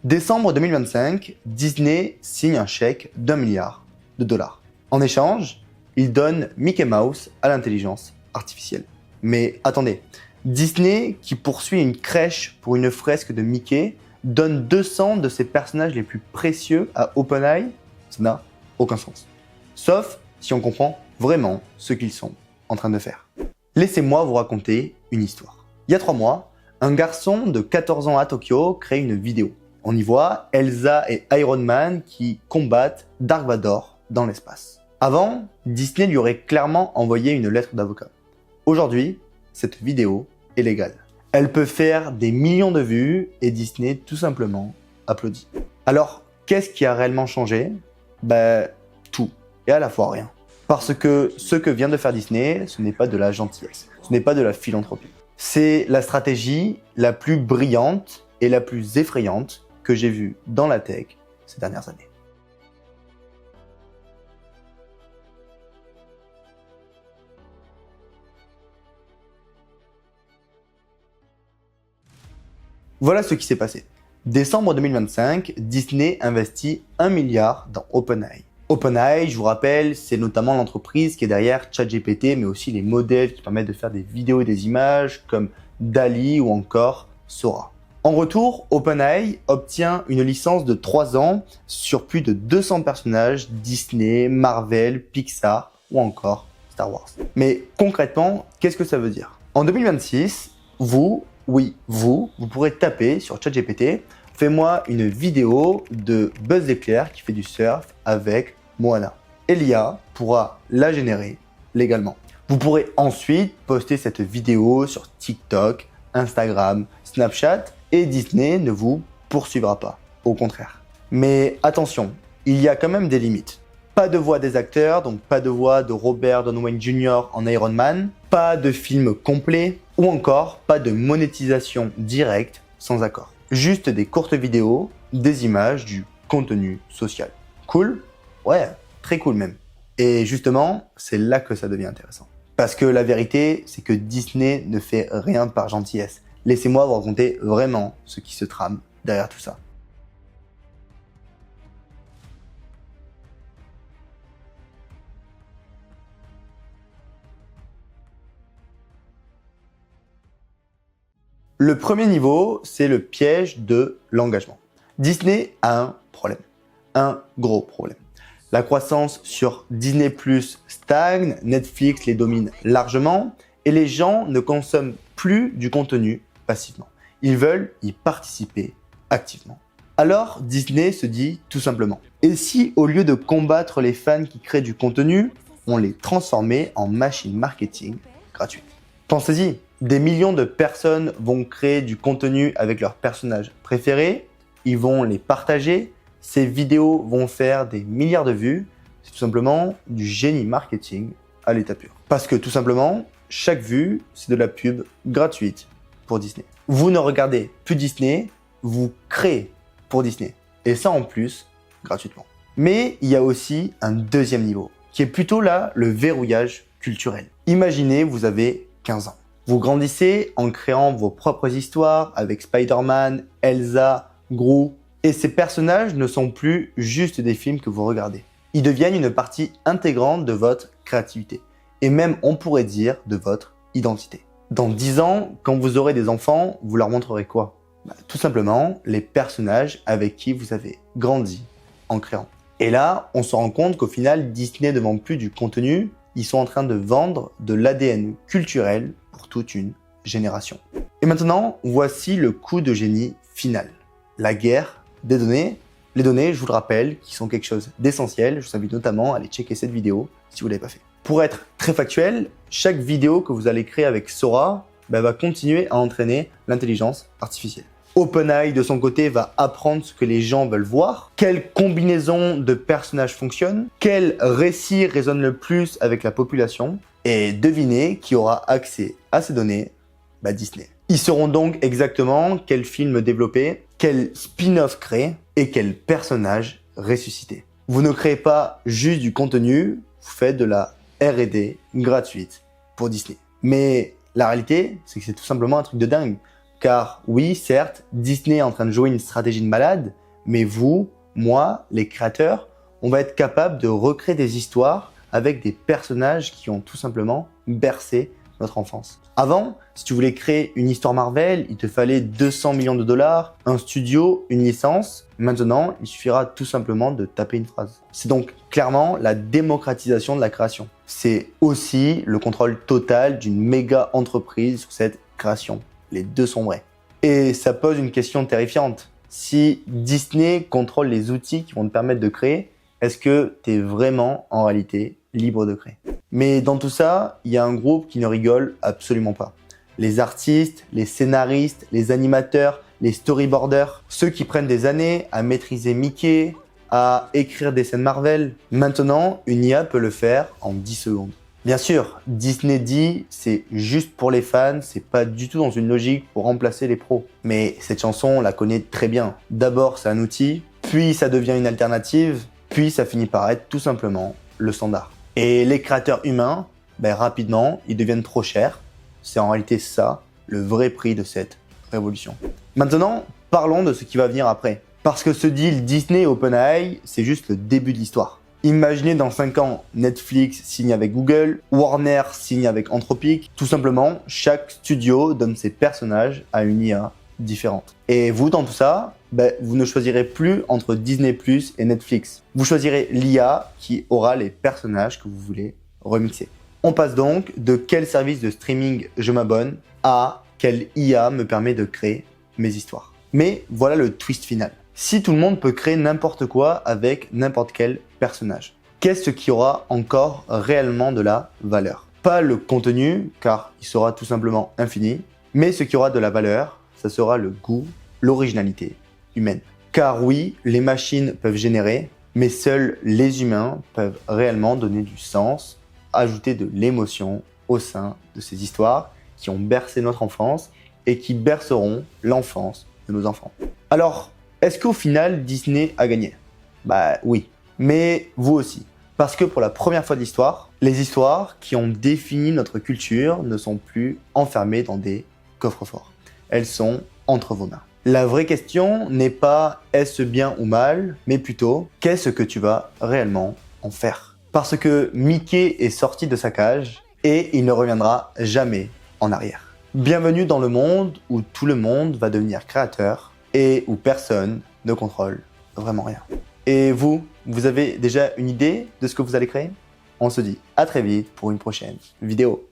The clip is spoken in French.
Décembre 2025, Disney signe un chèque d'1 milliard de dollars. En échange, il donne Mickey Mouse à l'intelligence artificielle. Mais attendez, Disney, qui poursuit une crèche pour une fresque de Mickey, donne 200 de ses personnages les plus précieux à OpenAI? Ça n'a aucun sens. Sauf si on comprend vraiment ce qu'ils sont en train de faire. Laissez-moi vous raconter une histoire. Il y a 3 mois, un garçon de 14 ans à Tokyo crée une vidéo. On y voit Elsa et Iron Man qui combattent Dark Vador dans l'espace. Avant, Disney lui aurait clairement envoyé une lettre d'avocat. Aujourd'hui, cette vidéo est légale. Elle peut faire des millions de vues et Disney tout simplement applaudit. Alors, qu'est-ce qui a réellement changé? Tout et à la fois rien. Parce que ce que vient de faire Disney, ce n'est pas de la gentillesse, ce n'est pas de la philanthropie. C'est la stratégie la plus brillante et la plus effrayante que j'ai vue dans la tech ces dernières années. Voilà ce qui s'est passé. Décembre 2025, Disney investit 1 milliard dans OpenAI. OpenAI, je vous rappelle, c'est notamment l'entreprise qui est derrière ChatGPT, mais aussi les modèles qui permettent de faire des vidéos et des images comme DALL-E ou encore Sora. En retour, OpenAI obtient une licence de 3 ans sur plus de 200 personnages Disney, Marvel, Pixar ou encore Star Wars. Mais concrètement, qu'est-ce que ça veut dire? En 2026, vous pourrez taper sur ChatGPT « Fais-moi une vidéo de Buzz l'éclair qui fait du surf avec Moana ». Et l'IA pourra la générer légalement. Vous pourrez ensuite poster cette vidéo sur TikTok, Instagram, Snapchat et Disney ne vous poursuivra pas, au contraire. Mais attention, il y a quand même des limites. Pas de voix des acteurs, donc pas de voix de Robert Downey Jr. en Iron Man, pas de film complet, ou encore pas de monétisation directe sans accord. Juste des courtes vidéos, des images, du contenu social. Cool? Ouais, très cool même. Et justement, c'est là que ça devient intéressant. Parce que la vérité, c'est que Disney ne fait rien par gentillesse. Laissez-moi vous raconter vraiment ce qui se trame derrière tout ça. Le premier niveau, c'est le piège de l'engagement. Disney a un problème, un gros problème. La croissance sur Disney+ stagne, Netflix les domine largement et les gens ne consomment plus du contenu passivement. Ils veulent y participer activement. Alors Disney se dit tout simplement, et si au lieu de combattre les fans qui créent du contenu, on les transformait en machine marketing gratuite? Pensez-y, des millions de personnes vont créer du contenu avec leurs personnages préférés, ils vont les partager, ces vidéos vont faire des milliards de vues, c'est tout simplement du génie marketing à l'état pur. Parce que tout simplement, chaque vue, c'est de la pub gratuite pour Disney. Vous ne regardez plus Disney, vous créez pour Disney. Et ça en plus, gratuitement. Mais il y a aussi un deuxième niveau, qui est plutôt là le verrouillage culturel. Imaginez, vous avez 15 ans. Vous grandissez en créant vos propres histoires avec Spider-Man, Elsa, Gru. Et ces personnages ne sont plus juste des films que vous regardez. Ils deviennent une partie intégrante de votre créativité. Et même, on pourrait dire, de votre identité. Dans 10 ans, quand vous aurez des enfants, vous leur montrerez quoi? Tout simplement, les personnages avec qui vous avez grandi en créant. Et là, on se rend compte qu'au final, Disney ne vend plus du contenu, ils sont en train de vendre de l'ADN culturel pour toute une génération. Et maintenant, voici le coup de génie final. La guerre des données. Les données, je vous le rappelle, qui sont quelque chose d'essentiel. Je vous invite notamment à aller checker cette vidéo si vous ne l'avez pas fait. Pour être très factuel, chaque vidéo que vous allez créer avec Sora va continuer à entraîner l'intelligence artificielle. OpenAI, de son côté, va apprendre ce que les gens veulent voir, quelle combinaison de personnages fonctionne, quel récit résonne le plus avec la population, et devinez qui aura accès à ces données? Disney. Ils sauront donc exactement quel film développer, quel spin-off créer et quel personnage ressusciter. Vous ne créez pas juste du contenu, vous faites de la R&D gratuite pour Disney. Mais la réalité, c'est que c'est tout simplement un truc de dingue. Car oui, certes, Disney est en train de jouer une stratégie de malade, mais vous, moi, les créateurs, on va être capable de recréer des histoires avec des personnages qui ont tout simplement bercé notre enfance. Avant, si tu voulais créer une histoire Marvel, il te fallait 200 millions de dollars, un studio, une licence. Maintenant, il suffira tout simplement de taper une phrase. C'est donc clairement la démocratisation de la création. C'est aussi le contrôle total d'une méga entreprise sur cette création. Les deux sont vrais. Et ça pose une question terrifiante. Si Disney contrôle les outils qui vont te permettre de créer, est-ce que tu es vraiment en réalité libre de créer? Mais dans tout ça, il y a un groupe qui ne rigole absolument pas. Les artistes, les scénaristes, les animateurs, les storyboarders, ceux qui prennent des années à maîtriser Mickey, à écrire des scènes Marvel. Maintenant, une IA peut le faire en 10 secondes. Bien sûr, Disney dit c'est juste pour les fans, c'est pas du tout dans une logique pour remplacer les pros. Mais cette chanson, on la connaît très bien. D'abord, c'est un outil, puis ça devient une alternative, puis ça finit par être tout simplement le standard. Et les créateurs humains, rapidement, ils deviennent trop chers. C'est en réalité ça, le vrai prix de cette révolution. Maintenant, parlons de ce qui va venir après. Parce que ce deal Disney OpenAI, c'est juste le début de l'histoire. Imaginez dans 5 ans, Netflix signe avec Google, Warner signe avec Anthropic. Tout simplement, chaque studio donne ses personnages à une IA différente. Et vous, dans tout ça, vous ne choisirez plus entre Disney+ et Netflix. Vous choisirez l'IA qui aura les personnages que vous voulez remixer. On passe donc de quel service de streaming je m'abonne à quelle IA me permet de créer mes histoires. Mais voilà le twist final. Si tout le monde peut créer n'importe quoi avec n'importe quel personnage, qu'est-ce qui aura encore réellement de la valeur? Pas le contenu, car il sera tout simplement infini, mais ce qui aura de la valeur, ça sera le goût, l'originalité humaine. Car oui, les machines peuvent générer, mais seuls les humains peuvent réellement donner du sens, ajouter de l'émotion au sein de ces histoires qui ont bercé notre enfance et qui berceront l'enfance de nos enfants. Alors, est-ce qu'au final, Disney a gagné? Oui, mais vous aussi. Parce que pour la première fois de l'histoire, les histoires qui ont défini notre culture ne sont plus enfermées dans des coffres-forts. Elles sont entre vos mains. La vraie question n'est pas est-ce bien ou mal, mais plutôt qu'est-ce que tu vas réellement en faire? Parce que Mickey est sorti de sa cage et il ne reviendra jamais en arrière. Bienvenue dans le monde où tout le monde va devenir créateur et où personne ne contrôle vraiment rien. Et vous avez déjà une idée de ce que vous allez créer? On se dit à très vite pour une prochaine vidéo.